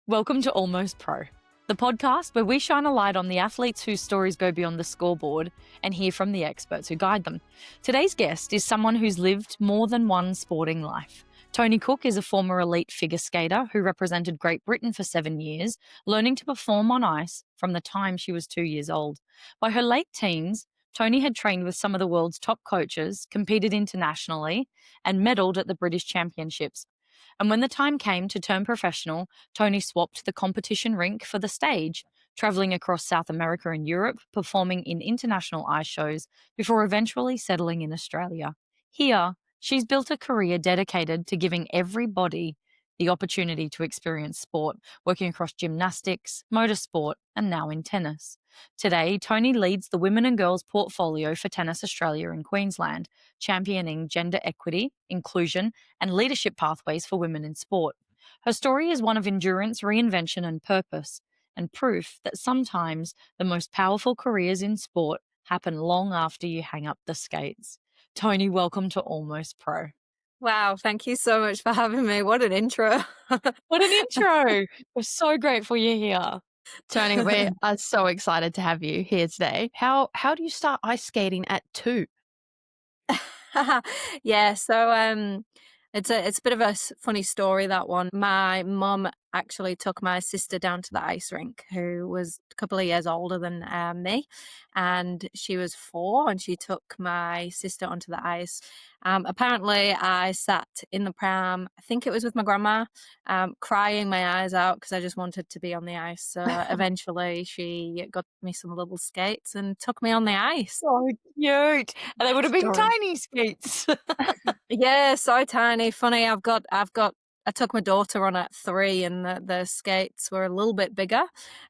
Welcome to Almost Pro, the podcast where we shine a light on the athletes whose stories go beyond the scoreboard and hear from the experts who guide them. Today's guest is someone who's lived more than one sporting life. Toni Cooke is a former elite figure skater who represented Great Britain for 7 years, learning to perform on ice from the time she was 2 years old. By her late teens, Toni had trained with some of the world's top coaches, competed internationally, and medalled at the British Championships. And when the time came to turn professional, Toni swapped the competition rink for the stage, traveling across South America and Europe, performing in international ice shows before eventually settling in Australia. Here, she's built a career dedicated to giving everybody the opportunity to experience sport, working across gymnastics, motorsport, and now in tennis. Today, Toni leads the women and girls portfolio for Tennis Australia in Queensland, championing gender equity, inclusion, and leadership pathways for women in sport. Her story is one of endurance, reinvention, and purpose, and proof that sometimes the most powerful careers in sport happen long after you hang up the skates. Toni, welcome to Almost Pro. Wow, thank you so much for having me. What an intro. What an intro. We're so grateful you're here. Toni, we are so excited to have you here today. How do you start ice skating at 2? Yeah, so it's a bit of a funny story, that one. My mum actually took my sister down to the ice rink, who was a couple of years older than me, and she was 4, and she took my sister onto the ice. Apparently, I sat in the pram, I think it was with my grandma, crying my eyes out because I just wanted to be on the ice. So eventually she got me some little skates and took me on the ice. So cute. And they would have been Story. tiny skates. Yeah, so tiny. Funny, I took my daughter on at 3, and the skates were a little bit bigger.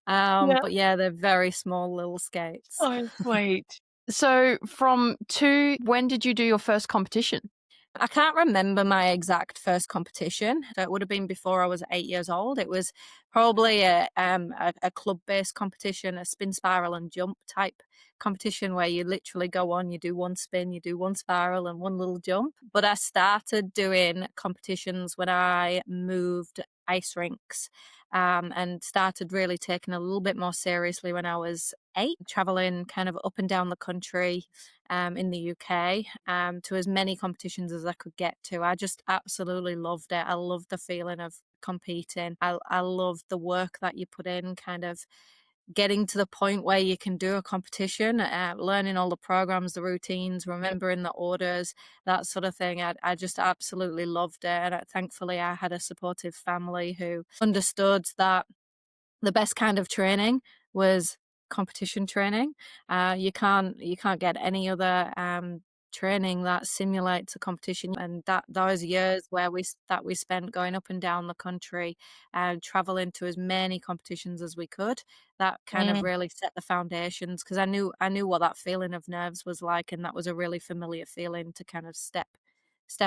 Yeah. But yeah, they're very small little skates. Oh, sweet. So from 2, when did you do your first competition? I can't remember my exact first competition. It would have been before I was 8 years old. It was probably a club-based competition, a spin, spiral, and jump type competition where you literally go on, you do one spin, you do one spiral, and one little jump. But I started doing competitions when I moved ice rinks, and started really taking a little bit more seriously when I was 8, traveling kind of up and down the country in the UK, to as many competitions as I could get to. I just absolutely loved it. I loved the feeling of competing. I loved the work that you put in, kind of getting to the point where you can do a competition, learning all the programs, the routines, remembering the orders, that sort of thing. I just absolutely loved it. And thankfully, I had a supportive family who understood that the best kind of training was competition training. You can't get any other training that simulates a competition. And that those years where we spent going up and down the country and traveling to as many competitions as we could, that kind of really set the foundations, because I knew what that feeling of nerves was like, and that was a really familiar feeling to kind of step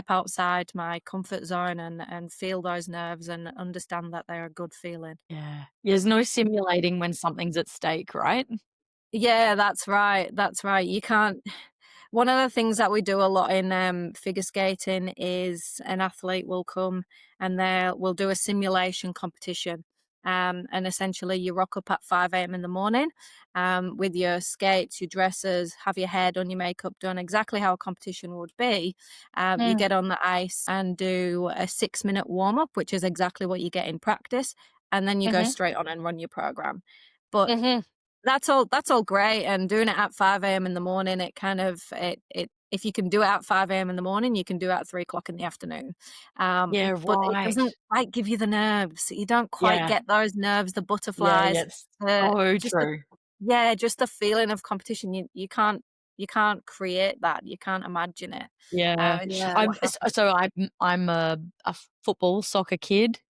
outside my comfort zone and feel those nerves and understand that they're a good feeling. Yeah. There's no simulating when something's at stake, right? Yeah, that's right. That's right. You can't. One of the things that we do a lot in figure skating is an athlete will come and we'll do a simulation competition. And essentially, you rock up at 5 a.m. in the morning with your skates, your dresses, have your hair done, your makeup done, exactly how a competition would be. You get on the ice and do a 6-minute warm up, which is exactly what you get in practice. And then you go straight on and run your program. But that's all great, and doing it at 5 a.m. in the morning, it kind of it if you can do it at 5 a.m. in the morning, you can do it at 3 o'clock in the afternoon. Yeah, But it right. doesn't quite give you the nerves. You don't quite Yeah. get those nerves, the Yeah, butterflies. it's so Just true. just the feeling of competition. You can't create that. You can't imagine it. Yeah. It's just I'm what happens. so I'm a football soccer kid,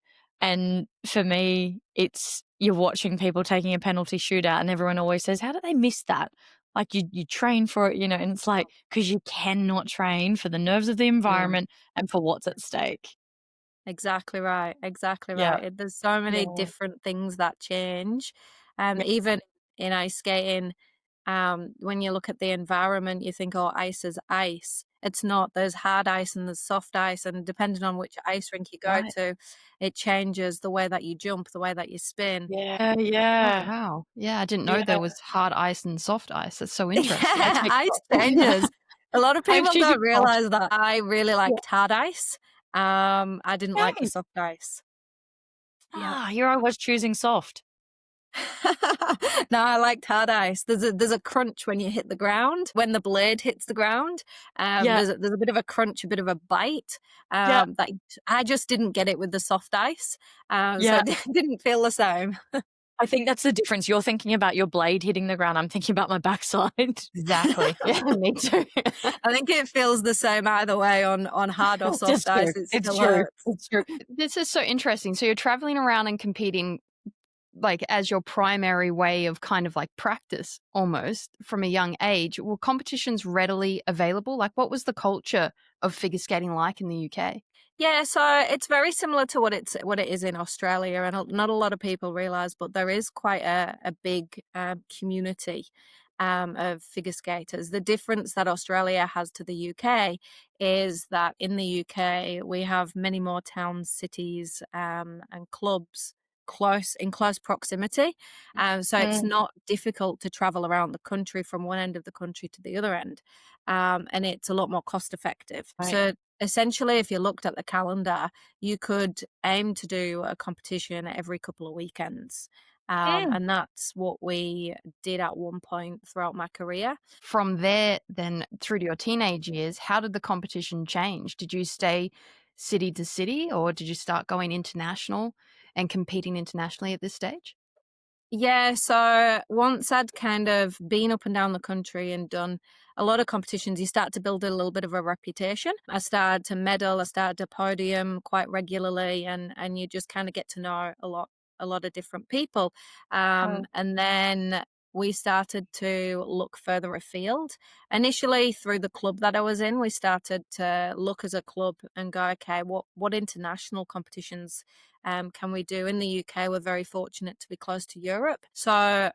and for me, it's you're watching people taking a penalty shootout, and everyone always says, "How do they miss that?" Like, you train for it, and it's like, 'cause you cannot train for the nerves of the Yeah. environment and for what's at stake. Exactly right, exactly Yeah. right. There's so many Yeah. different things that change. Yeah. Even in ice skating, when you look at the environment, you think, oh, ice is ice. It's not. There's hard ice and there's soft ice, and depending on which ice rink you go Right. to, it changes the way that you jump, the way that you spin. Yeah, Oh, yeah. wow. Yeah, I didn't know Yeah. there was hard ice and soft ice. That's so interesting. I Yeah, take ice soft. changes. A lot of I'm people choosing don't soft. realize that. I really Yeah. liked hard ice. I didn't like the Okay. soft ice. Yeah. Here I was choosing soft. No, I liked hard ice. There's a crunch when you hit the ground. When the blade hits the ground, Yeah. there's a bit of a crunch, a bit of a bite. Yeah. That I just didn't get it with the soft ice. So Yeah. it didn't feel the same. I think that's the difference. You're thinking about your blade hitting the ground. I'm thinking about my backside. Exactly. Yeah, me too. I think it feels the same either way on hard or soft It's true. ice. It It's still true. hurts. It's true. This is so interesting. So you're traveling around and competing like as your primary way of kind of like practice almost from a young age. Were competitions readily available? Like what was the culture of figure skating like in the UK? Yeah, so it's very similar to what it is in Australia, and not a lot of people realize, but there is quite a big community of figure skaters. The difference that Australia has to the UK is that in the UK we have many more towns, cities, and clubs close proximity. So it's Mm, not difficult to travel around the country from one end of the country to the other end, and it's a lot more cost effective. right. So essentially, if you looked at the calendar, you could aim to do a competition every couple of weekends. Mm. And that's what we did at one point throughout my career. From there, then through to your teenage years, how did the competition change? Did you stay city to city or did you start going international and competing internationally at this stage? Yeah, so once I'd kind of been up and down the country and done a lot of competitions, you start to build a little bit of a reputation. I started to medal, I started to podium quite regularly, and you just kind of get to know a lot of different people. Oh. And then we started to look further afield. Initially, through the club that I was in, we started to look as a club and go, okay, what international competitions can we do? In the UK, we're very fortunate to be close to Europe. So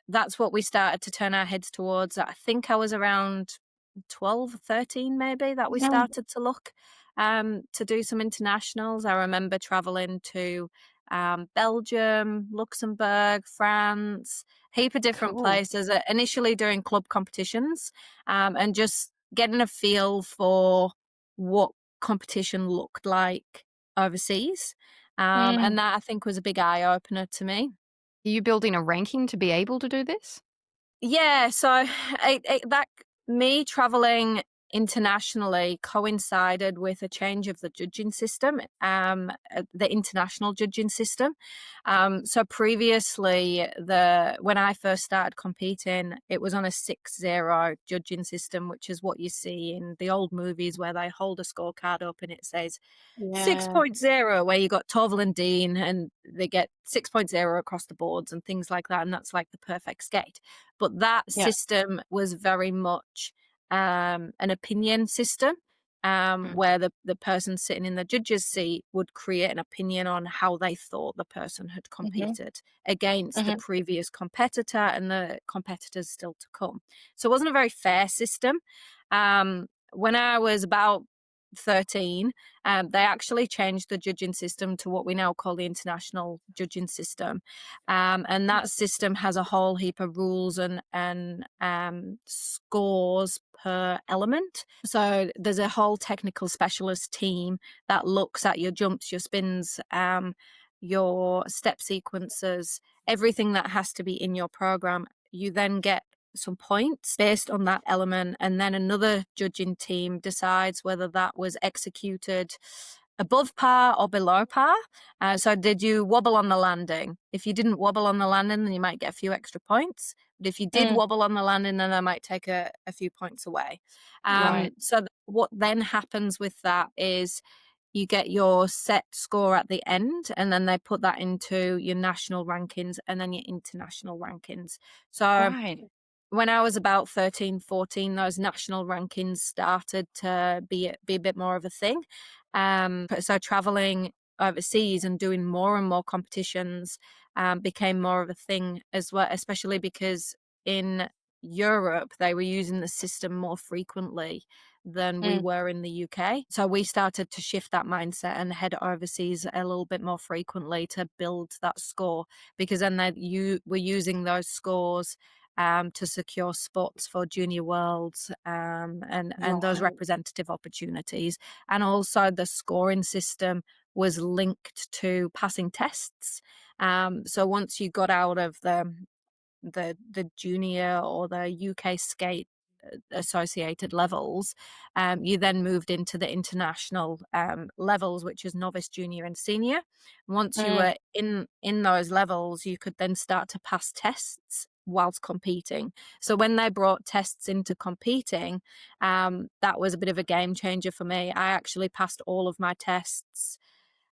that's what we started to turn our heads towards. I think I was around 12, 13, maybe, that we Mhm. started to look to do some internationals. I remember traveling to Belgium, Luxembourg, France, heap of different Cool. places, initially doing club competitions, and just getting a feel for what competition looked like overseas. Mm. And that I think was a big eye opener to me. Are you building a ranking to be able to do this? Yeah, so that me traveling internationally coincided with a change of the judging system, the international judging system. So previously, the when I first started competing, it was on a 6-0 judging system, which is what you see in the old movies where they hold a scorecard up and it says Yeah. 6.0, where you got Torval and Dean and they get 6.0 across the boards and things like that. And that's like the perfect skate. But that Yeah. system was very much an opinion system, Mm. where the person sitting in the judge's seat would create an opinion on how they thought the person had Mhm. competed against the Mhm. previous competitor and the competitors still to come. So it wasn't a very fair system. When I was about 13, they actually changed the judging system to what we now call the international judging system. And that system has a whole heap of rules and scores per element. So there's a whole technical specialist team that looks at your jumps, your spins, your step sequences, everything that has to be in your program. You then get some points based on that element, and then another judging team decides whether that was executed above par or below par. So did you wobble on the landing? If you didn't wobble on the landing, then you might get a few extra points. But if you did Mm. wobble on the landing, then they might take a few points away. Right. What then happens with that is you get your set score at the end, and then they put that into your national rankings and then your international rankings. So Right. when I was about 13, 14, those national rankings started to be a bit more of a thing. So traveling overseas and doing more and more competitions became more of a thing as well, especially because in Europe they were using the system more frequently than we were in the UK. So we started to shift that mindset and head overseas a little bit more frequently to build that score, because then we're using those scores to secure spots for junior worlds, and those Right. representative opportunities. And also the scoring system was linked to passing tests. So once you got out of the junior or the UK skate associated levels, you then moved into the international levels, which is novice, junior, and senior. Once you Mm. were in those levels, you could then start to pass tests whilst competing. So when they brought tests into competing, that was a bit of a game changer for me. I actually passed all of my tests.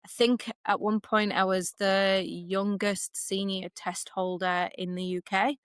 I think at one point I was the youngest senior test holder in the UK,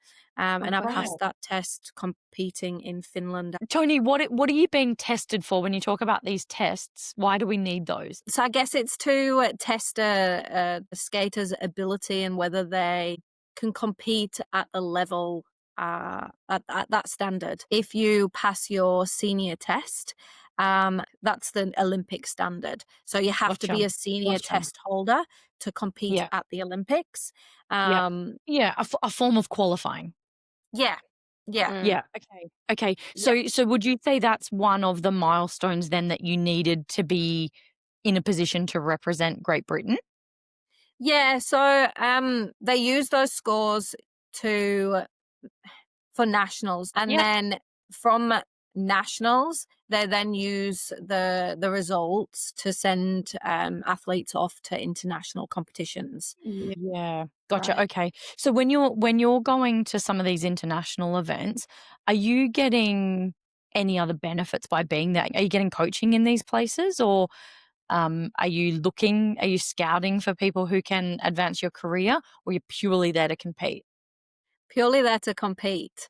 Oh, and I wow. passed that test competing in Finland. Tony, what are you being tested for when you talk about these tests? Why do we need those? So I guess it's to test a skater's ability and whether they can compete at the level, at that standard. If you pass your senior test, that's the Olympic standard. So you have to Gotcha. be a senior Gotcha. test holder to compete Yeah. at the Olympics. Yeah. Um, Yeah. A form of qualifying. yeah, yeah, Yeah. Okay. Okay. yeah. So would you say that's one of the milestones then that you needed to be in a position to represent Great Britain? Yeah, so they use those scores to for nationals, and Yep. then from nationals they then use the results to send athletes off to international competitions. Yeah. Gotcha. Right. Okay. So when you're going to some of these international events, are you getting any other benefits by being there? Are you getting coaching in these places, or are you scouting for people who can advance your career, or you're purely there to compete? Purely there to compete.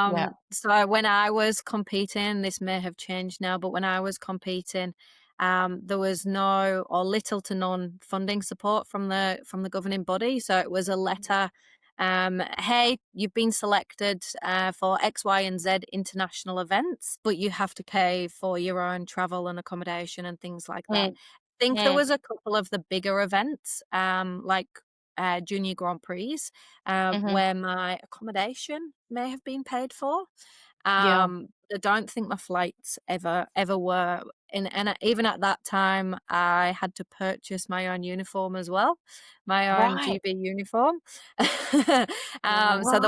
Yeah. So when I was competing, this may have changed now, but when I was competing, there was no or little to none funding support from the governing body. So it was a letter. Hey, you've been selected for X, Y, and Z international events, but you have to pay for your own travel and accommodation and things like that. Mm, I think there mm, was a couple of the bigger events, like junior Grand Prix, mhm. where my accommodation may have been paid for. Yeah. I don't think my flights ever were. And even at that time, I had to purchase my own uniform as well, my own Right. GB uniform. So Right.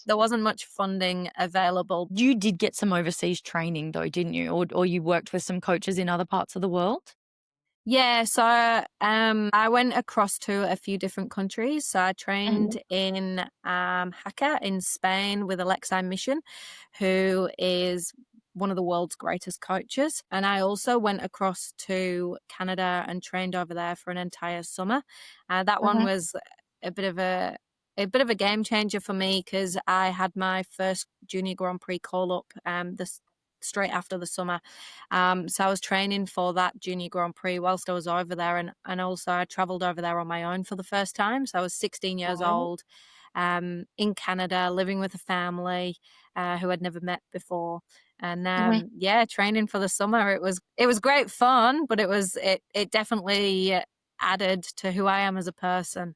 there wasn't much funding available. You did get some overseas training though, didn't you? Or you worked with some coaches in other parts of the world? Yeah, so I went across to a few different countries. So I Mhm. trained in Jaca in Spain with Alexei Mission, who is one of the world's greatest coaches. And I also went across to Canada and trained over there for an entire summer. That one Mhm. was a bit of a game changer for me, because I had my first junior Grand Prix call up this straight after the summer. So I was training for that junior Grand Prix whilst I was over there, and also I travelled over there on my own for the first time. So I was 16 years Right. old, in Canada, living with a family who I'd never met before, and Mhm. yeah, training for the summer. It was great fun, but it definitely added to who I am as a person.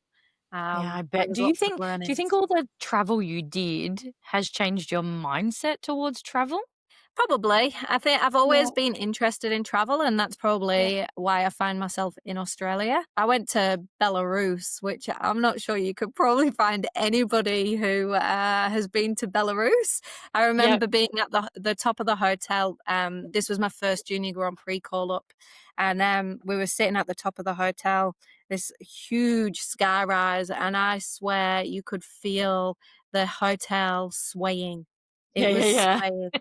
Yeah, I There bet. was Do you lots of think do you think learnings. all the travel you did has changed your mindset towards travel? Probably. I think I've Yeah. always been interested in travel, and that's Yeah. probably why I find myself in Australia. I went to Belarus, which I'm not sure you could probably find anybody who has been to Belarus. I Yep. remember being at the top of the hotel. This was my first Junior Grand Prix call up, and we were sitting at the top of the hotel, this huge sky rise, and I swear you could feel the hotel swaying. Yeah, It yeah, was yeah. swaying.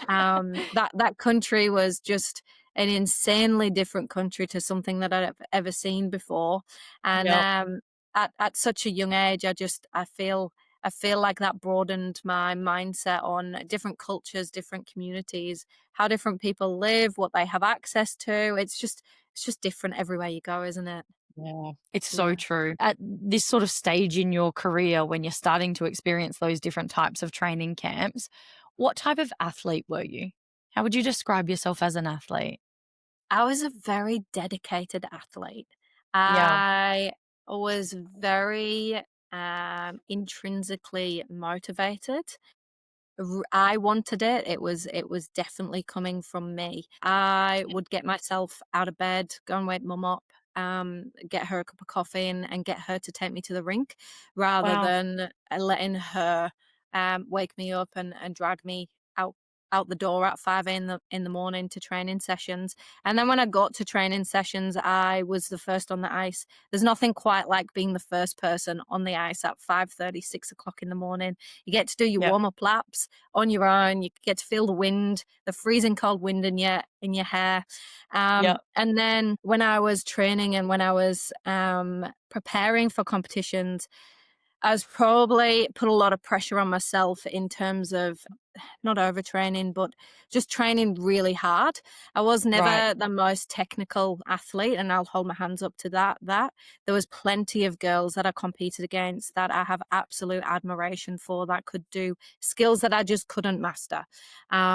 That country was just an insanely different country to something that I've ever seen before, and Yep. at such a young age, I feel like that broadened my mindset on different cultures, different communities, how different people live, what they have access to. It's just different everywhere you go, isn't it? Yeah, it's so Yeah. true. At this sort of stage in your career when you're starting to experience those different types of training camps, what type of athlete were you? How would you describe yourself as an athlete? I was a very dedicated athlete. Yeah. I was very intrinsically motivated. I wanted it. It was definitely coming from me. I would get myself out of bed, go and wake mum up, get her a cup of coffee and get her to take me to the rink rather Wow. than letting her wake me up and drag me out out the door at 5 in the morning to training sessions. And then when I got to training sessions, I was the first on the ice. There's nothing quite like being the first person on the ice at 5:30, 6 o'clock in the morning. You get to do your Yeah. warm-up laps on your own. You get to feel the wind, the freezing cold wind in your hair. Yeah. And then when I was training and when I was preparing for competitions, I was probably put a lot of pressure on myself in terms of not overtraining, but just training really hard. I was Right. never the most technical athlete, and I'll hold my hands up to that. There was plenty of girls that I competed against that I have absolute admiration for that could do skills that I just couldn't master,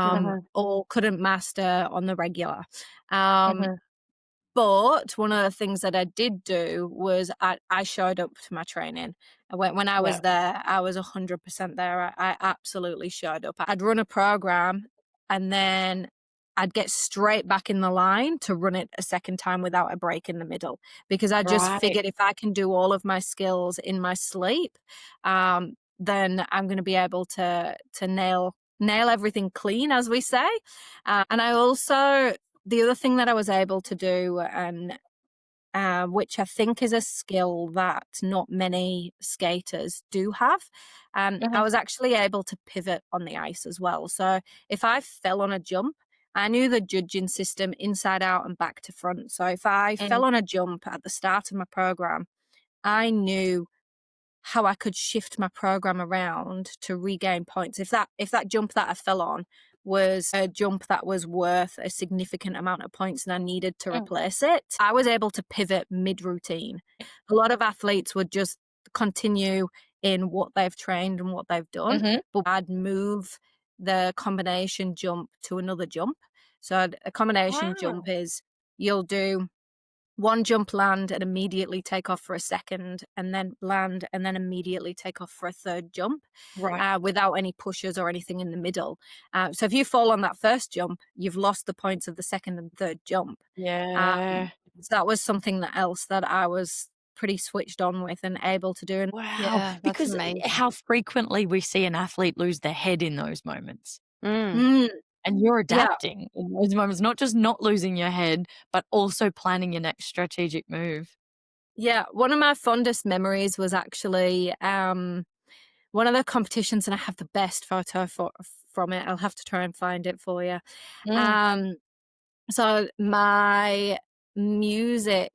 Mhm. or couldn't master on the regular. Um, Mhm. but one of the things that I did do was I showed up to my training. When I Yeah. was there, I was 100% there. I absolutely showed up. I'd run a program and then I'd get straight back in the line to run it a second time without a break in the middle because I just Right. figured if I can do all of my skills in my sleep, then I'm going to be able to nail everything clean, as we say. And I also the other thing that I was able to do, and which I think is a skill that not many skaters do have, I Mhm. was actually able to pivot on the ice as well. So if I fell on a jump, I knew the judging system inside out and back to front. So if I Mm. fell on a jump at the start of my program, I knew how I could shift my program around to regain points. If that jump that I fell on was a jump that was worth a significant amount of points and I needed to Mm. replace it, I was able to pivot mid-routine. A lot of athletes would just continue in what they've trained and what they've done, Mhm. but I'd move the combination jump to another jump. So a combination jump Wow. is you'll do one jump, land, and immediately take off for a second, and then land, and then immediately take off for a third jump, Right. without any pushes or anything in the middle. So if you fall on that first jump, you've lost the points of the second and third jump. Um, Yeah. so that was something else that I was pretty switched on with and able to do. And Wow. Yeah, that's Because amazing. how frequently we see an athlete lose their head in those moments. Mm. mm, And you're yeah, adapting in those moments, not just not losing your head, but also planning your next strategic move. yeah. One of my fondest memories was actually one of the competitions, and I have the best photo from it. I'll have to try and find it for you. Mm. Um, So my music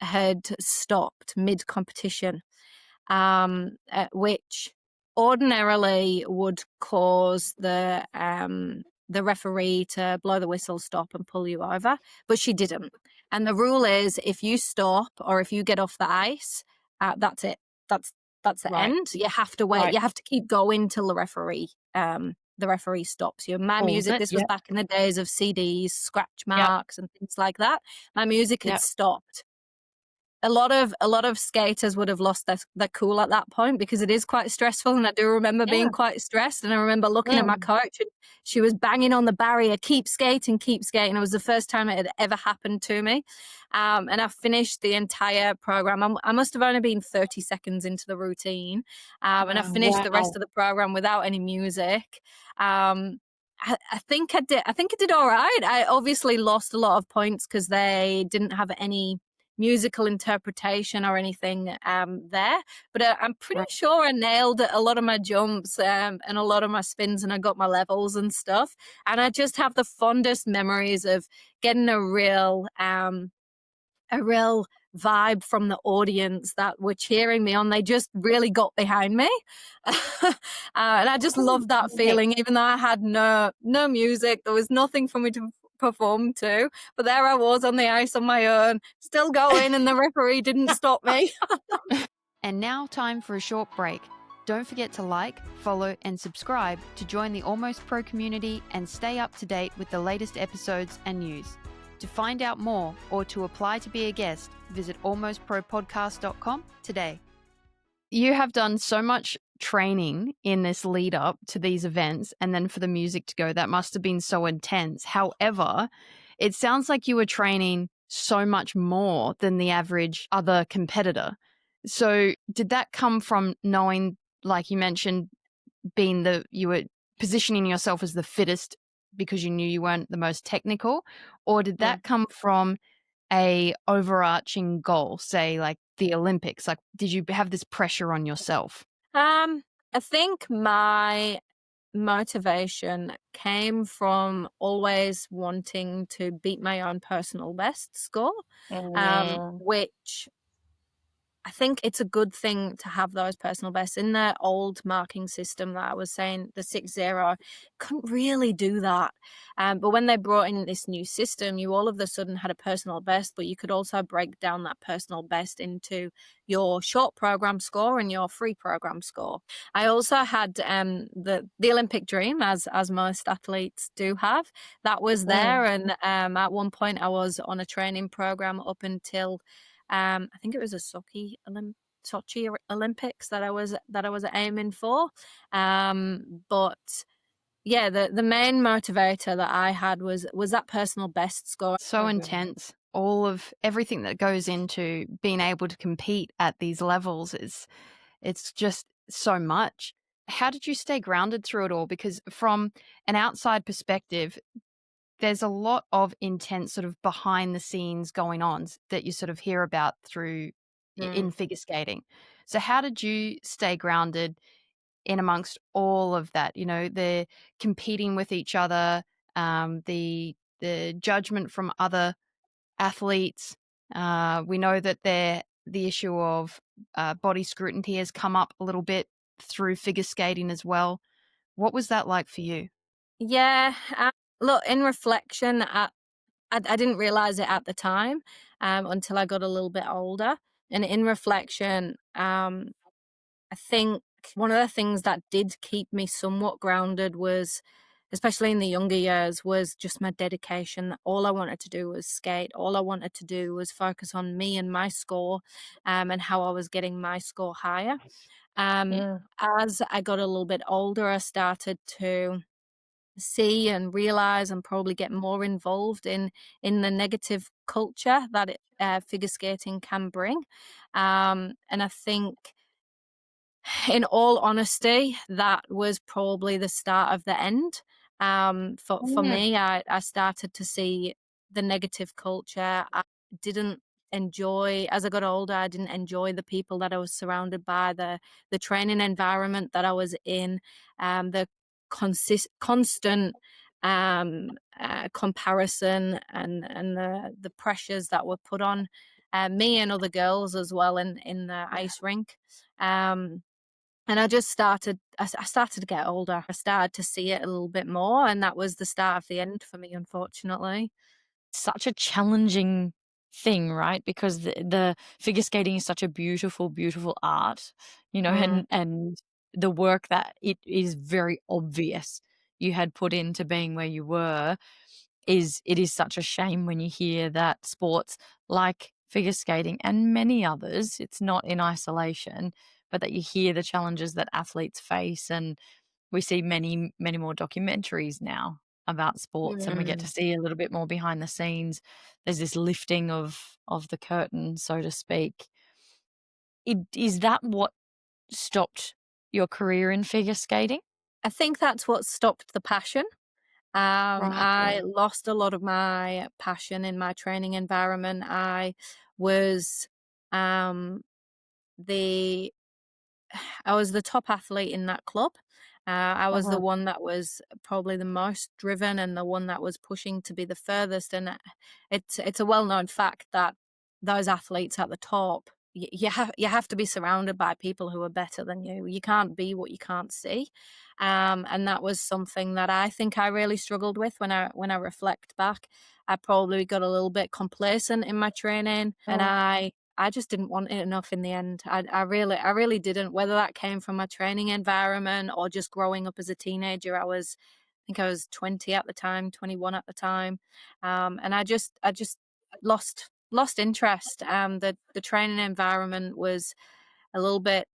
had stopped mid-competition, which ordinarily would cause the referee to blow the whistle, stop, and pull you over, but she didn't. And the rule is, if you stop or if you get off the ice, that's it. That's that's the Right. end. You have to wait. Right. You have to keep going till the referee stops you. My Pulls music, it. this was Yep. back in the days of CDs, scratch Yep. marks, and things like that. My music had Yep. stopped. A lot of skaters would have lost their cool at that point because it is quite stressful, and I do remember being Yeah. quite stressed, and I remember looking at my Mm. coach, and she was banging on the barrier, "Keep skating, keep skating." It was the first time it had ever happened to me, and I finished the entire program. I must have only been 30 seconds into the routine, and I finished the rest Wow. of the program without any music. Um, I think I did. I think I did all right. I obviously lost a lot of points because they didn't have any musical interpretation or anything there, but I'm pretty Right. sure I nailed a lot of my jumps and a lot of my spins, and I got my levels and stuff. And I just have the fondest memories of getting a real vibe from the audience that were cheering me on. They just really got behind me. And I just Oh, loved that right. feeling, even though I had no music. There was nothing for me to perform to. But there I was on the ice on my own, still going, and the referee didn't stop me. And now, time for a short break. Don't forget to like, follow, and subscribe to join the Almost Pro community and stay up to date with the latest episodes and news. To find out more or to apply to be a guest, visit almostpropodcast.com today. You have done so much training in this lead up to these events, and then for the music to go, that must have been so intense. However, it sounds like you were training so much more than the average other competitor. So did that come from knowing, like you mentioned, you were positioning yourself as the fittest because you knew you weren't the most technical, or did that come from a overarching goal, say like the Olympics? Like, did you have this pressure on yourself? I think my motivation came from always wanting to beat my own personal best score, which I think it's a good thing to have those personal bests. In the old marking system that I was saying, the 6-0, couldn't really do that. But when they brought in this new system, you all of a sudden had a personal best, but you could also break down that personal best into your short program score and your free program score. I also had the Olympic dream, as most athletes do have. That was there, and at one point I was on a training program up until I think it was a Sochi Olympics that I was aiming for. But yeah, the main motivator that I had was that personal best score. So intense. All of everything that goes into being able to compete at these levels it's just so much. How did you stay grounded through it all? Because from an outside perspective, there's a lot of intense sort of behind the scenes going on that you sort of hear about through in figure skating. So how did you stay grounded in amongst all of that? You know, the competing with each other, the judgment from other athletes. We know that the issue of body scrutiny has come up a little bit through figure skating as well. What was that like for you? Yeah, look, in reflection, I didn't realize it at the time until I got a little bit older. And in reflection, I think one of the things that did keep me somewhat grounded was, especially in the younger years, was just my dedication. All I wanted to do was skate. All I wanted to do was focus on me and my score, and how I was getting my score higher. As I got a little bit older, I started to see and realize and probably get more involved in the negative culture that figure skating can bring. And I think, in all honesty, that was probably the start of the end. For me, I started to see the negative culture. I didn't enjoy, as I got older, I didn't enjoy the people that I was surrounded by, the training environment that I was in, the constant comparison and the pressures that were put on me and other girls as well in the ice rink. And I just started, I started to get older. I started to see it a little bit more, and that was the start of the end for me, unfortunately. Such a challenging thing, right? Because the figure skating is such a beautiful, beautiful art, you know, and the work that it is very obvious you had put into being where you were it is such a shame when you hear that sports like figure skating and many others, it's not in isolation, but that you hear the challenges that athletes face. And we see many, many more documentaries now about sports, and we get to see a little bit more behind the scenes. There's this lifting of the curtain, so to speak. Is that what stopped your career in figure skating? I think that's what stopped the passion. I lost a lot of my passion in my training environment. I was um, the I was the top athlete in that club. I was the one that was probably the most driven and the one that was pushing to be the furthest. And it's a well known fact that those athletes at the top, you have to be surrounded by people who are better than you. You can't be what you can't see. And that was something that I think I really struggled with when I reflect back. I probably got a little bit complacent in my training, and I just didn't want it enough in the end. I really didn't. Whether that came from my training environment or just growing up as a teenager, I think I was 20 at the time, 21 at the time, and I just lost interest. The training environment was a little bit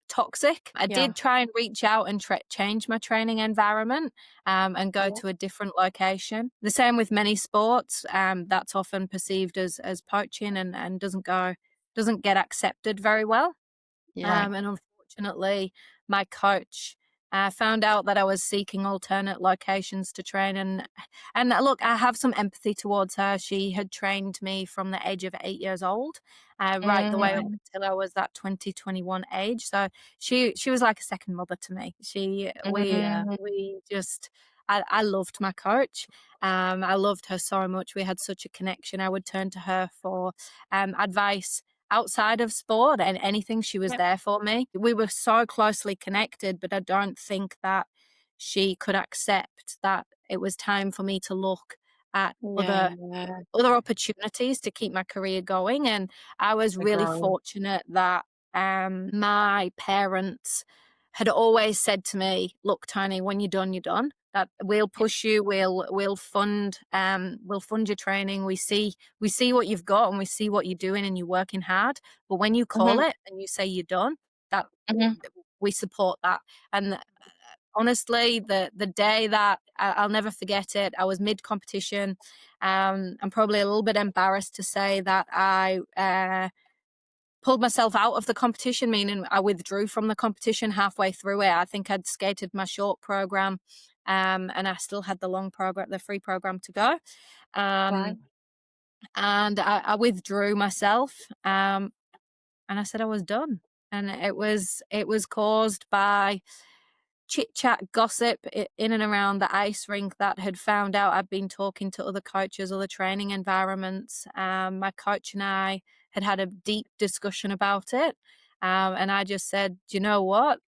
toxic. I Yeah. did try and reach out and change my training environment, and go Yeah. to a different location. The same with many sports. That's often perceived as poaching and doesn't get accepted very well. Yeah. And unfortunately, my coach found out that I was seeking alternate locations to train, and look, I have some empathy towards her. She had trained me from the age of 8 years old, right the way up Mm, until I was that 2021 age. So she was like a second mother to me. Yeah. We just. I loved my coach. I loved her so much. We had such a connection. I would turn to her for advice outside of sport and anything. She was yep. there for me. We were so closely connected, but I don't think that she could accept that it was time for me to look at Yeah. other opportunities to keep my career going. And I was To really grow. fortunate that my parents had always said to me, "Look, Tony, when you're done, you're done. That we'll Yep. push you. We'll fund your training. We see what you've got and we see what you're doing and you're working hard. But when you call Mhm, it and you say you're done, that mhm. we support that." And honestly, the day that I'll never forget it. I was mid competition. I'm probably a little bit embarrassed to say that I pulled myself out of the competition, meaning I withdrew from the competition halfway through it. I think I'd skated my short program, and I still had the long program, the free program to go. Right. Um, and I withdrew myself, and I said I was done. And it was caused by chit chat, gossip in and around the ice rink that had found out I'd been talking to other coaches, other training environments. My coach and I had a deep discussion about it. And I just said, "Do you know what?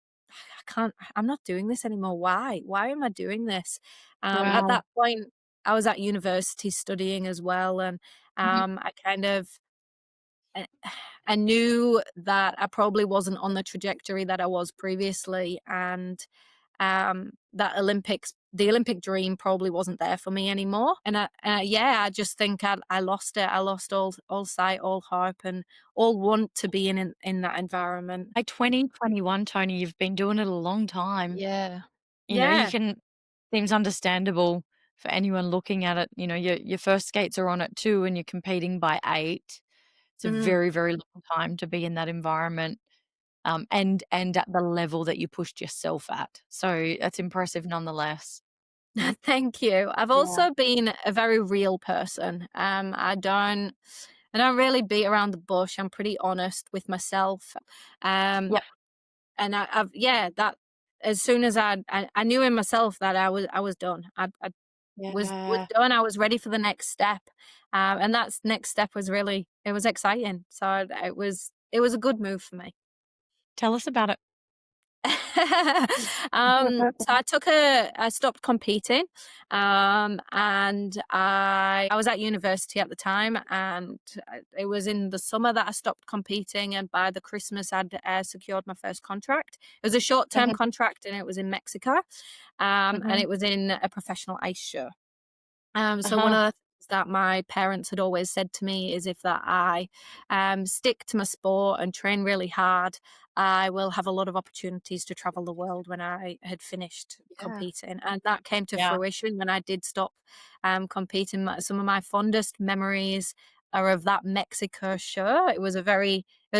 I'm not doing this anymore. Why? Why am I doing this?" At Wow. that point, I was at university studying as well. And Mhm. I kind of, I I knew that I probably wasn't on the trajectory that I was previously, and that the Olympic dream probably wasn't there for me anymore. And yeah, I just think I lost it. I lost all sight, all hope, and all want to be in that environment. By 2021, Tony, you've been doing it a long time. Yeah. You know, you Yeah. can seems understandable for anyone looking at it. You know, your first skates are on at 2 and you're competing by 8. It's a Mhm. very, very long time to be in that environment, and at the level that you pushed yourself at. So that's impressive nonetheless. Thank you. I've Yeah. also been a very real person. I don't really beat around the bush. I'm pretty honest with myself. Um, Yep. and I've yeah that as soon as I knew in myself that I was done. I was Yeah. done. I was ready for the next step, and that next step was really it was exciting. So it was a good move for me. Tell us about it. So I stopped competing, and I was at university at the time, and it was in the summer that I stopped competing, and by the Christmas I'd secured my first contract. It was a short term Mhm, contract, and it was in Mexico, and mhm. it was in a professional ice show. So one Uh-huh. of the things that my parents had always said to me is if that I stick to my sport and train really hard, I will have a lot of opportunities to travel the world when I had finished Yeah. competing. And that came to Yeah. fruition when I did stop competing. Some of my fondest memories are of that Mexico show. It was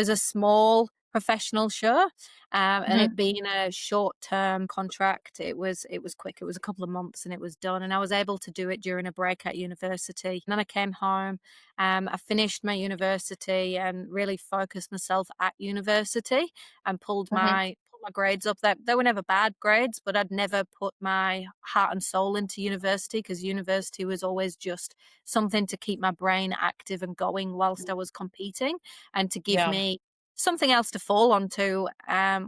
a small professional show, and Mhm. it being a short-term contract, it was quick. It was a couple of months and it was done, and I was able to do it during a break at university. And then I came home, I finished my university and really focused myself at university and Mhm. pulled my grades up. That they were never bad grades, but I'd never put my heart and soul into university because university was always just something to keep my brain active and going whilst I was competing and to give Yeah. me something else to fall onto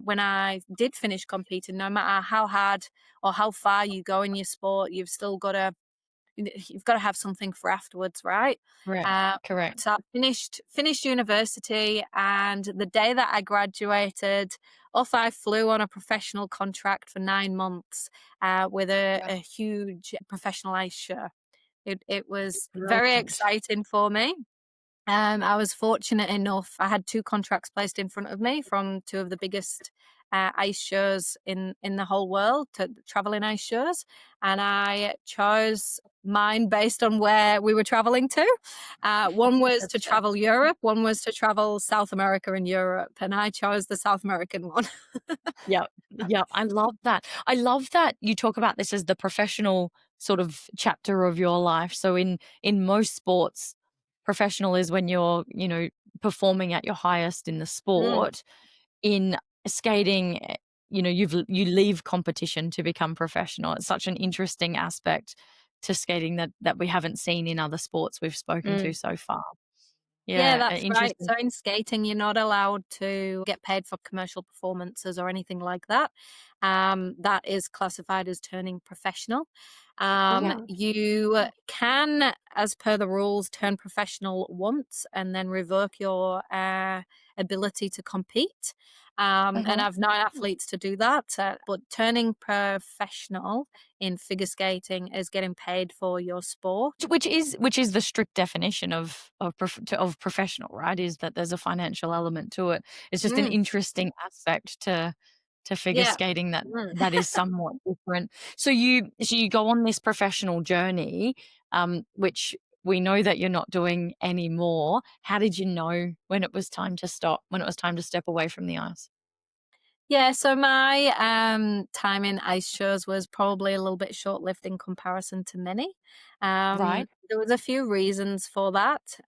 when I did finish competing. No matter how hard or how far you go in your sport, you've got to have something for afterwards, right? Correct. Uh, Correct. so I finished university, and the day that I graduated, off I flew on a professional contract for 9 months with Yeah. a huge professional ice show. It was very Brilliant. exciting for me. I was fortunate enough. I had two contracts placed in front of me from two of the biggest ice shows in the whole world, to traveling ice shows, and I chose mine based on where we were traveling to. One was to Gotcha. travel Europe, one was to travel South America and Europe, and I chose the South American one. Yeah, yeah, I love that. I love that you talk about this as the professional sort of chapter of your life. So in most sports, professional is when you're, performing at your highest in the Mm, sport. In skating, you leave competition to become professional. It's such an interesting aspect to skating that we haven't seen in other sports we've spoken to mm. so far. Yeah, Yeah, that's right. interesting. So in skating, you're not allowed to get paid for commercial performances or anything like that. That is classified as turning professional. Yeah. You can, as per the rules, turn professional once and then revoke your ability to compete. And Mhm. I've known athletes to do that. But turning professional in figure skating is getting paid for your sport. Which is the strict definition of professional, right? Is that there's a financial element to it. It's just an Mm, interesting aspect to figure yeah. skating that Mm. that is somewhat different. So you go on this professional journey, which we know that you're not doing anymore. How did you know when it was time to stop, when it was time to step away from the ice? Yeah, so my time in ice shows was probably a little bit short-lived in comparison to many. Right? There was a few reasons for that.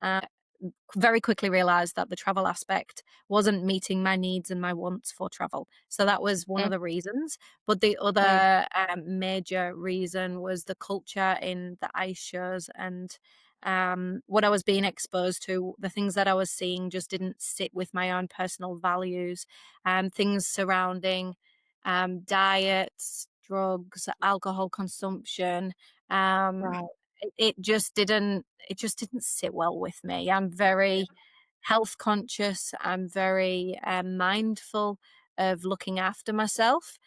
Very quickly realized that the travel aspect wasn't meeting my needs and my wants for travel. So that was one Mm, of the reasons. But the mm, other major reason was the culture in the ice shows, and what I was being exposed to. The things that I was seeing just didn't sit with my own personal values. Things surrounding diets, drugs, alcohol consumption. Um, right. it just didn't sit well with me. I'm very health conscious. I'm very mindful of looking after myself.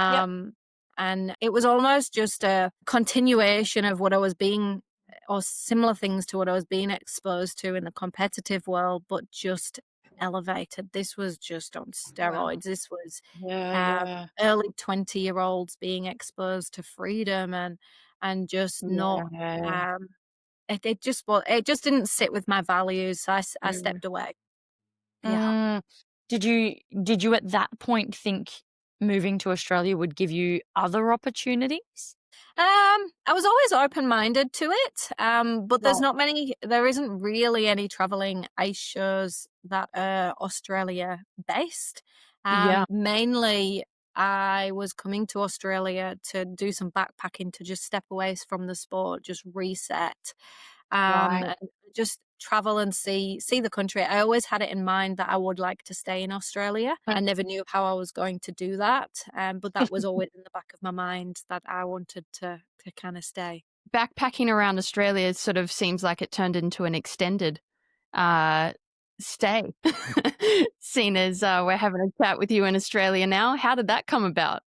Yep. Um, and it was almost just a continuation of what I was being, or similar things to what I was being exposed to in the competitive world, but just elevated. This was just on Wow. steroids. This was Yeah, um, yeah. early 20-year-olds being exposed to freedom, and just not Yeah. um, it just didn't sit with my values, so I Mm. stepped away. Yeah. Mm. Did you at that point think moving to Australia would give you other opportunities? I was always open-minded to it, but Right. there isn't really any traveling ice shows that are Australia based. Yeah. Mainly, I was coming to Australia to do some backpacking, to just step away from the sport, just reset, Right. and just travel and see the country. I always had it in mind that I would like to stay in Australia. I never knew how I was going to do that, but that was always in the back of my mind, that I wanted to kind of stay. Backpacking around Australia sort of seems like it turned into an extended uh, stay, seeing as we're having a chat with you in Australia now. How did that come about?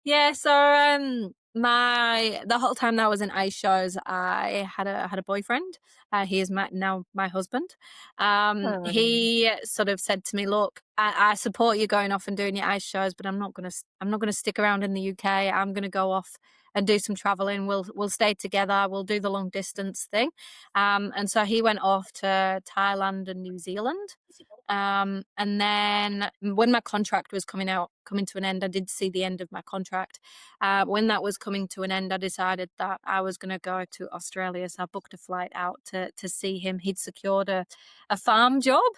Yeah, so my the whole time that I was in ice shows, I had a boyfriend. He is now my husband. Um, He sort of said to me, "Look, I support you going off and doing your ice shows, but I'm not gonna stick around in the UK. I'm gonna go off and do some traveling. We'll stay together. We'll do the long distance thing." And so he went off to Thailand and New Zealand. And then when my contract was coming to an end, I did see the end of my contract. When that was coming to an end, I decided that I was going to go to Australia. So I booked a flight out to see him. He'd secured a farm job,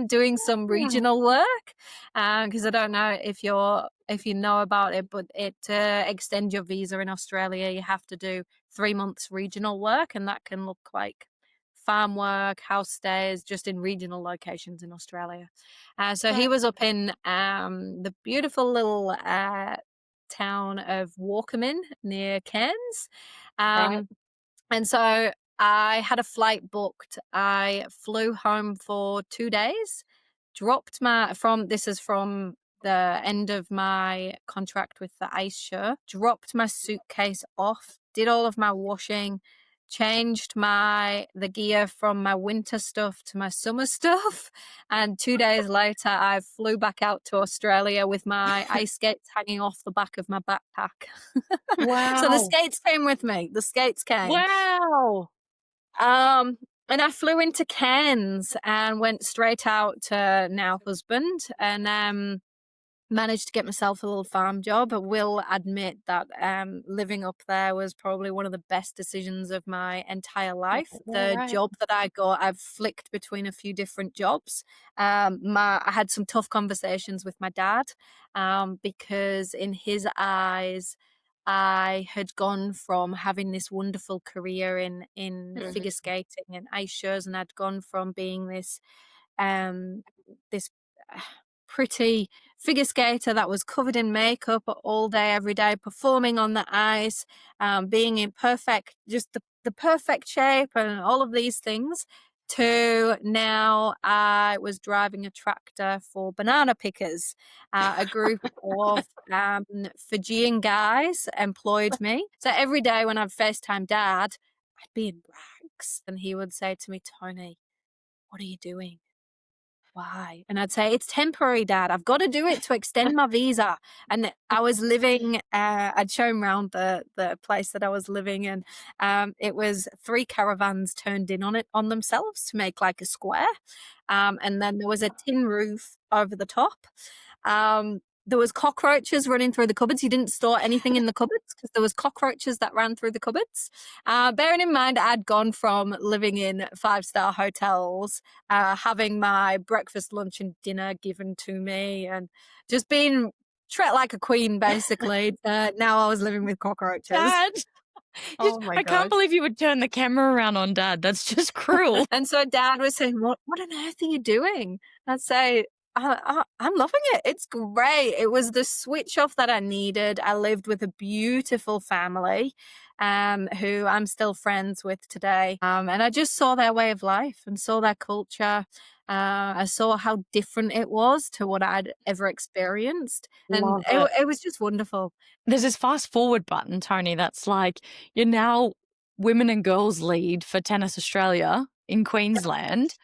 doing some hmm. regional work. Because I don't know if you know about it, but it to extend your visa in Australia, you have to do 3 months regional work, and that can look like farm work, house stays, just in regional locations in Australia. So he Right. was up in the beautiful little town of Walkerman near Cairns. Right. And so I had a flight booked. I flew home for 2 days, this is from the end of my contract with the ice show, dropped my suitcase off, did all of my washing, changed the gear from my winter stuff to my summer stuff, and 2 days later, I flew back out to Australia with my ice skates hanging off the back of my backpack. So the Wow. skates came with me. The skates came. Wow. Um, and I flew into Cairns and went straight out to now husband, and managed to get myself a little farm job. I will admit that living up there was probably one of the best decisions of my entire life. The Right. job that I got, I've flicked between a few different jobs. I had some tough conversations with my dad because in his eyes, I had gone from having this wonderful career in figure skating and ice shows, and I'd gone from being um, this uh, pretty figure skater that was covered in makeup all day, every day, performing on the ice, being in just the perfect shape and all of these things, to now I was driving a tractor for banana pickers. A group of Fijian guys employed me. So every day when I'd FaceTime Dad, I'd be in rags, and he would say to me, "Toni, what are you doing? Why?" And I'd say, "It's temporary, Dad. I've got to do it to extend my visa." And I was living, I'd show him around the place that I was living in. It was 3 caravans turned in on themselves to make like a square. And then there was a tin roof over the top. There was cockroaches running through the cupboards. You didn't store anything in the cupboards because there was cockroaches that ran through the cupboards. Bearing in mind, I'd gone from living in 5-star hotels, having my breakfast, lunch, and dinner given to me, and just being treated like a queen, basically. Now I was living with cockroaches. Dad. Oh my I can't gosh. believe you would turn the camera around on Dad. That's just cruel. And so Dad was saying, "What on earth are you doing?" I'd say, I'm loving it. It's great. It was the switch off that I needed. I lived with a beautiful family who I'm still friends with today. And I just saw their way of life and saw their culture. I saw how different it was to what I'd ever experienced. And Love it. it was just wonderful. There's this fast forward button, Toni, that's like you're now women and girls lead for Tennis Australia in Queensland.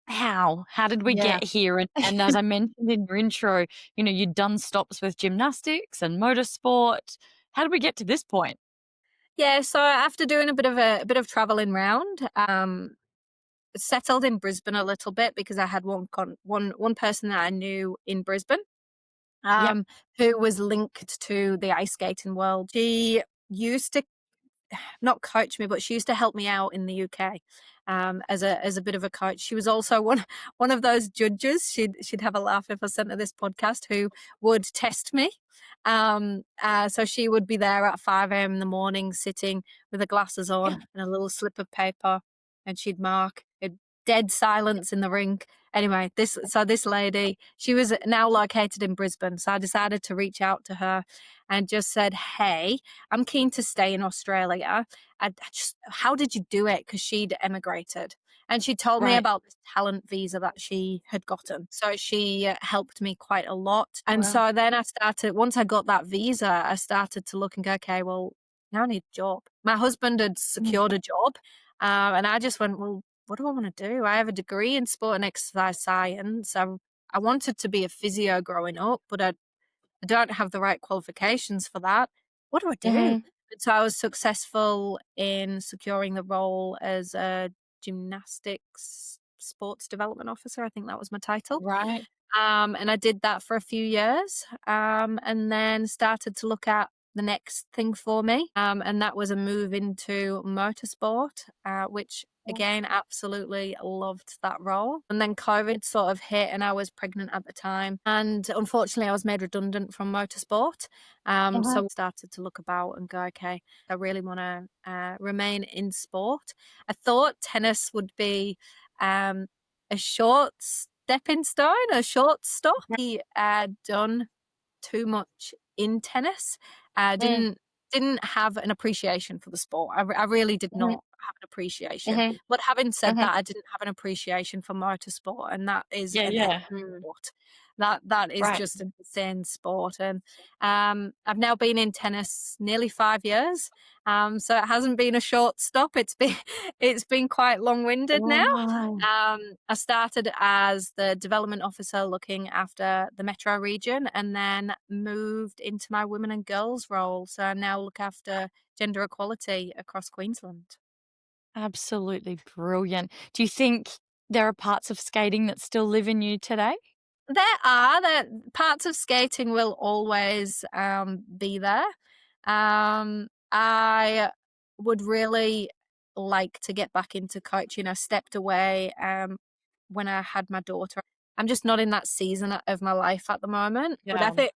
How? How did we Yeah. get here? And as I mentioned in your intro, you'd done stops with gymnastics and motorsport. How did we get to this point? Yeah, so after doing a bit of traveling round, settled in Brisbane a little bit because I had one person that I knew in Brisbane, Yep. who was linked to the ice skating world. She used to not coach me, but she used to help me out in the UK as a bit of a coach. She was also one of those judges. She'd have a laugh if I sent her this podcast, who would test me. So she would be there at 5 a.m. in the morning, sitting with her glasses on and a little slip of paper, and she'd mark. Dead silence in the rink. Anyway, this lady, she was now located in Brisbane, so I decided to reach out to her and just said, "Hey, I'm keen to stay in Australia. How did you do it?" Because she'd emigrated. And she told me Right. about this talent visa that she had gotten. So she helped me quite a lot. And Wow. so then once I got that visa, I started to look and go, okay, well, now I need a job. My husband had secured a job. And I just went, well, what do I want to do? I have a degree in sport and exercise science. I wanted to be a physio growing up, but I don't have the right qualifications for that. What do I do? Mhm. And so I was successful in securing the role as a gymnastics sports development officer. I think that was my title. Right. And I did that for a few years, and then started to look at the next thing for me. And that was a move into motorsport, which again, absolutely loved that role. And then COVID sort of hit, and I was pregnant at the time. And unfortunately, I was made redundant from motorsport. So I started to look about and go, okay, I really want to remain in sport. I thought tennis would be a short stepping stone, a short stop. He done too much in tennis. Mm. Didn't didn't have an appreciation for the sport. I really did not Mhm, have an appreciation. mhm, But having said mhm. that, I didn't have an appreciation for motorsport, and that is Yeah, an epic yeah. sport. That is Right. just an insane sport. And I've now been in tennis nearly 5 years. So it hasn't been a short stop. It's been it's been quite long-winded now. Wow. I started as the development officer looking after the metro region and then moved into my women and girls role. So I now look after gender equality across Queensland. Absolutely brilliant. Do you think there are parts of skating that still live in you today? There parts of skating will always be there. I would really like to get back into coaching. I stepped away when I had my daughter. I'm just not in that season of my life at the moment. But I Yeah. think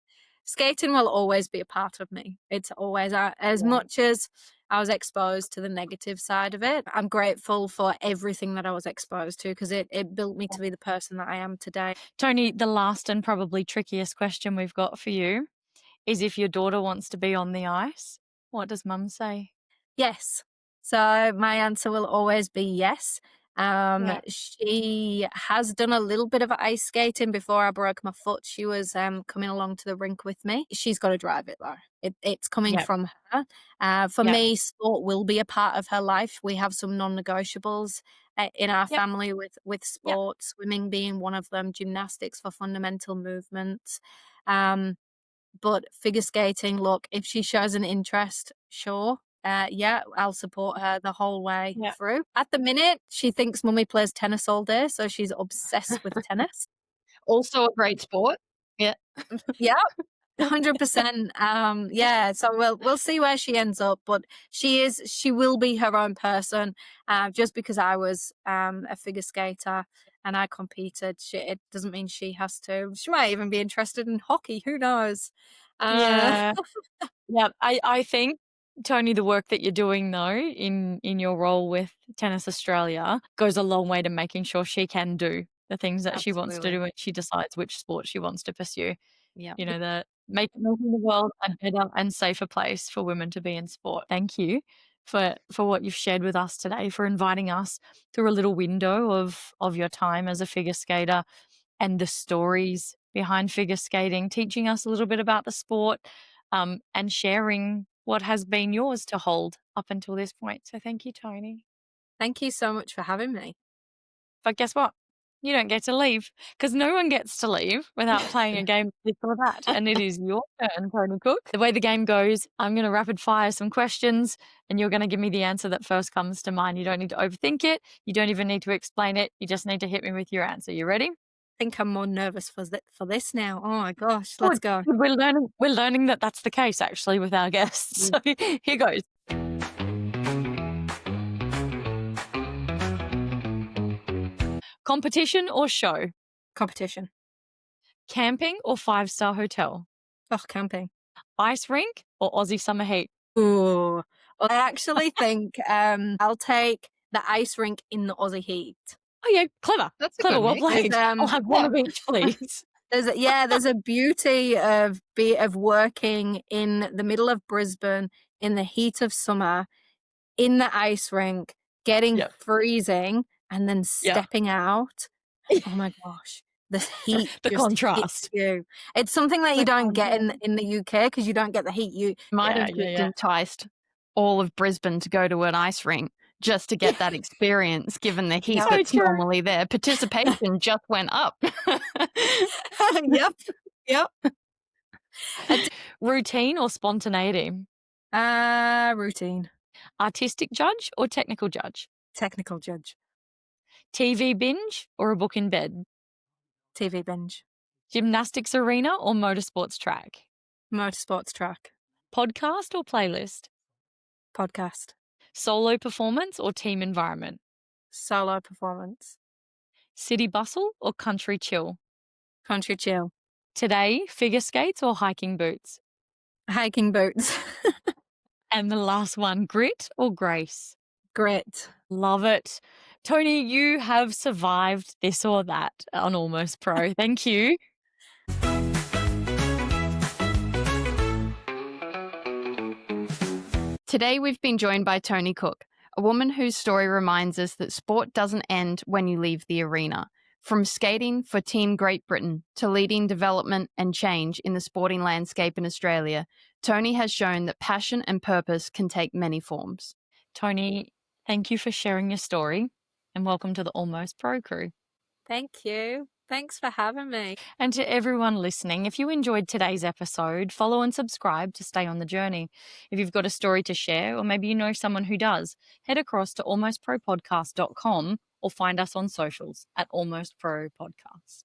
skating will always be a part of me. It's always as Yeah. much as I was exposed to the negative side of it. I'm grateful for everything that I was exposed to because it built me to be the person that I am today. Tony, the last and probably trickiest question we've got for you is if your daughter wants to be on the ice, what does mum say? Yes. So my answer will always be yes. Yeah. She has done a little bit of ice skating before I broke my foot. She was coming along to the rink with me. She's got to drive it though. It's coming Yeah. from her. For Yeah. me, sport will be a part of her life. We have some non-negotiables in our Yep. family with Yep. sport, swimming being one of them, gymnastics for fundamental movements. Um, but figure skating, look, if she shows an interest, sure. Yeah, I'll support her the whole way Yeah. through. At the minute, she thinks mummy plays tennis all day, so she's obsessed with tennis. Also a great sport. Yeah. Yeah, 100%. Yeah, so we'll see where she ends up, but she will be her own person. Just because I was a figure skater and I competed, it doesn't mean she has to. She might even be interested in hockey. Who knows? Uh, Yeah. Yeah. I think, Tony, the work that you're doing though in your role with Tennis Australia goes a long way to making sure she can do the things that she wants to Absolutely. do when she decides which sport she wants to pursue. Yeah. You know, making the world a better and safer place for women to be in sport. Thank you for what you've shared with us today, for inviting us through a little window of your time as a figure skater and the stories behind figure skating, teaching us a little bit about the sport, and sharing what has been yours to hold up until this point. So thank you, Tony. Thank you so much for having me. But guess what? You don't get to leave because no one gets to leave without playing a game of this or that. And it is your turn, Toni Cooke. The way the game goes, I'm going to rapid fire some questions and you're going to give me the answer that first comes to mind. You don't need to overthink it. You don't even need to explain it. You just need to hit me with your answer. You ready? Think I'm more nervous for this now. Oh my gosh, let's Good. go. Good. We're learning that that's the case actually with our guests. So here goes. Competition or show? Competition. Camping or five-star hotel? Oh, camping. Ice rink or Aussie summer heat? Ooh. I actually think I'll take the ice rink in the Aussie heat. Oh yeah, clever. That's a Clever, good well mix. played. I'll have one of each, please. There's a beauty of working in the middle of Brisbane in the heat of summer in the ice rink, getting Yep. freezing, and then Yep. stepping out. Oh my gosh, the heat The just contrast. hits you. It's something that The you don't get contrast. in the UK because you don't get the heat. You Might Yeah, have yeah, just yeah. enticed all of Brisbane to go to an ice rink just to get that experience, given the heat So that's true. normally there. Participation just went up. Yep, yep. Routine or spontaneity? Routine. Artistic judge or technical judge? Technical judge. TV binge or a book in bed? TV binge. Gymnastics arena or motorsports track? Motorsports track. Podcast or playlist? Podcast. Solo performance or team environment? Solo performance. City bustle or country chill? Country chill. Today, figure skates or hiking boots? Hiking boots. And the last one, grit or grace? Grit. Love it. Toni, you have survived this or that on Almost Pro. Thank you. Today, we've been joined by Toni Cooke, a woman whose story reminds us that sport doesn't end when you leave the arena. From skating for Team Great Britain to leading development and change in the sporting landscape in Australia, Toni has shown that passion and purpose can take many forms. Toni, thank you for sharing your story and welcome to the Almost Pro crew. Thank you. Thanks for having me. And to everyone listening, if you enjoyed today's episode, follow and subscribe to stay on the journey. If you've got a story to share, or maybe you know someone who does, head across to almostpropodcast.com or find us on socials at Almost Pro Podcast.